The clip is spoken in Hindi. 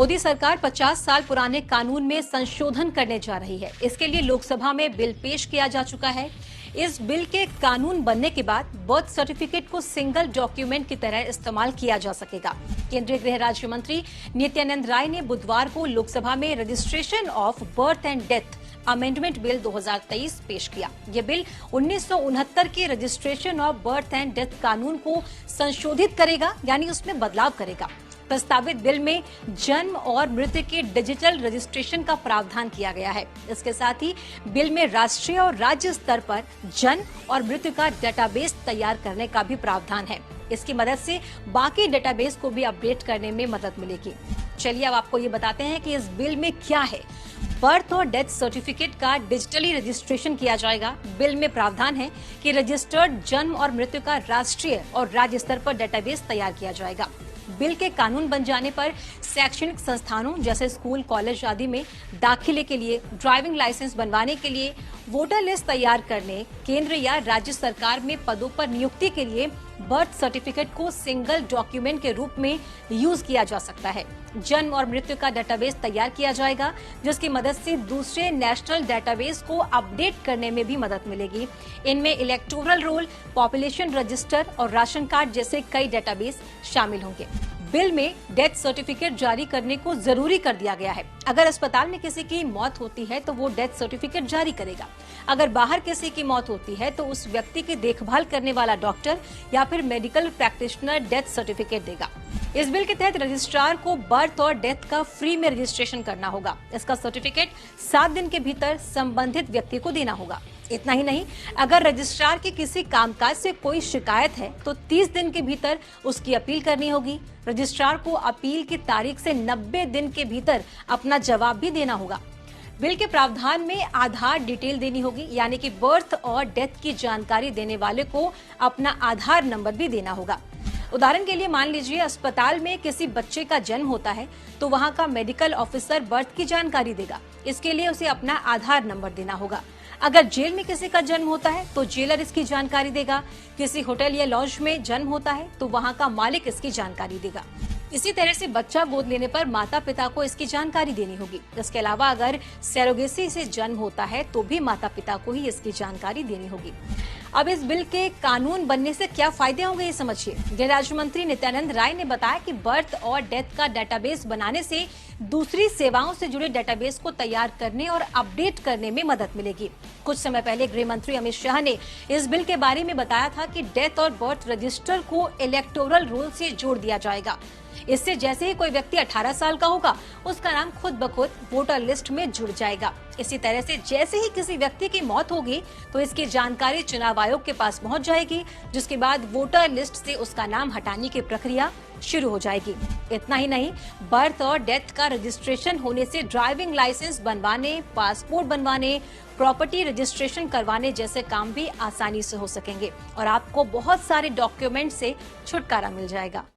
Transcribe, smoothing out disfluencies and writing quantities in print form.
मोदी सरकार 50 साल पुराने कानून में संशोधन करने जा रही है। इसके लिए लोकसभा में बिल पेश किया जा चुका है। इस बिल के कानून बनने के बाद बर्थ सर्टिफिकेट को सिंगल डॉक्यूमेंट की तरह इस्तेमाल किया जा सकेगा। केंद्रीय गृह राज्य मंत्री नित्यानंद राय ने बुधवार को लोकसभा में registration of birth and death amendment bill 2023 पेश किया। यह बिल 1969 के registration of birth and death कानून को संशोधित करेगा, यानी उसमें बदलाव करेगा। प्रस्तावित बिल में जन्म और मृत्यु के डिजिटल रजिस्ट्रेशन का प्रावधान किया गया है। इसके साथ ही बिल में राष्ट्रीय और राज्य स्तर पर जन्म और मृत्यु का डेटाबेस तैयार करने का भी प्रावधान है। इसकी मदद से बाकी डेटाबेस को भी अपडेट करने में मदद मिलेगी। चलिए अब आपको ये बताते हैं कि इस बिल में क्या है। बर्थ और डेथ सर्टिफिकेट का डिजिटली रजिस्ट्रेशन किया जाएगा। बिल में प्रावधान है कि रजिस्टर्ड जन्म और मृत्यु का राष्ट्रीय और राज्य स्तर पर डेटाबेस तैयार किया जाएगा। बिल के कानून बन जाने पर शैक्षणिक संस्थानों जैसे स्कूल, कॉलेज आदि में दाखिले के लिए, ड्राइविंग लाइसेंस बनवाने के लिए, वोटर लिस्ट तैयार करने, केंद्र या राज्य सरकार में पदों पर नियुक्ति के लिए बर्थ सर्टिफिकेट को सिंगल डॉक्यूमेंट के रूप में यूज किया जा सकता है। जन्म और मृत्यु का डेटाबेस तैयार किया जाएगा, जिसकी मदद से दूसरे नेशनल डेटाबेस को अपडेट करने में भी मदद मिलेगी। इनमें इलेक्टोरल रोल, पॉपुलेशन रजिस्टर और राशन कार्ड जैसे कई डेटाबेस शामिल होंगे। बिल में डेथ सर्टिफिकेट जारी करने को जरूरी कर दिया गया है। अगर अस्पताल में किसी की मौत होती है तो वो डेथ सर्टिफिकेट जारी करेगा। अगर बाहर किसी की मौत होती है तो उस व्यक्ति की देखभाल करने वाला डॉक्टर या फिर मेडिकल प्रैक्टिशनर डेथ सर्टिफिकेट देगा। इस बिल के तहत रजिस्ट्रार को बर्थ और डेथ का फ्री में रजिस्ट्रेशन करना होगा। इसका सर्टिफिकेट 7 दिन के भीतर संबंधित व्यक्ति को देना होगा। इतना ही नहीं, अगर रजिस्ट्रार की किसी कामकाज से कोई शिकायत है तो 30 दिन के भीतर उसकी अपील करनी होगी। रजिस्ट्रार को अपील की तारीख से 90 दिन के भीतर अपना जवाब भी देना होगा। बिल के प्रावधान में आधार डिटेल देनी होगी, यानी कि बर्थ और डेथ की जानकारी देने वाले को अपना आधार नंबर भी देना होगा। उदाहरण के लिए मान लीजिए अस्पताल में किसी बच्चे का जन्म होता है तो वहां का मेडिकल ऑफिसर बर्थ की जानकारी देगा। इसके लिए उसे अपना आधार नंबर देना होगा। अगर जेल में किसी का जन्म होता है तो जेलर इसकी जानकारी देगा। किसी होटल या लॉज में जन्म होता है तो वहां का मालिक इसकी जानकारी देगा। इसी तरह से बच्चा गोद लेने पर माता पिता को इसकी जानकारी देनी होगी। इसके अलावा अगर सैरोगेसी से जन्म होता है तो भी माता पिता को ही इसकी जानकारी देनी होगी। अब इस बिल के कानून बनने से क्या फायदे होंगे, ये समझिए। गृह राज्य मंत्री नित्यानंद राय ने बताया कि बर्थ और डेथ का डेटाबेस बनाने से दूसरी सेवाओं से जुड़े डेटाबेस को तैयार करने और अपडेट करने में मदद मिलेगी। कुछ समय पहले गृह मंत्री अमित शाह ने इस बिल के बारे में बताया था कि डेथ और बर्थ रजिस्टर को इलेक्टोरल रोल से जोड़ दिया जाएगा। इससे जैसे ही कोई व्यक्ति 18 साल का होगा, उसका नाम खुद ब खुद वोटर लिस्ट में जुड़ जाएगा। इसी तरह से जैसे ही किसी व्यक्ति की मौत होगी तो इसकी जानकारी चुनाव आयोग के पास पहुंच जाएगी, जिसके बाद वोटर लिस्ट से उसका नाम हटाने की प्रक्रिया शुरू हो जाएगी। इतना ही नहीं, बर्थ और डेथ का रजिस्ट्रेशन होने से ड्राइविंग लाइसेंस बनवाने, पासपोर्ट बनवाने, प्रॉपर्टी रजिस्ट्रेशन करवाने जैसे काम भी आसानी से हो सकेंगे और आपको बहुत सारे डॉक्यूमेंट से छुटकारा मिल जाएगा।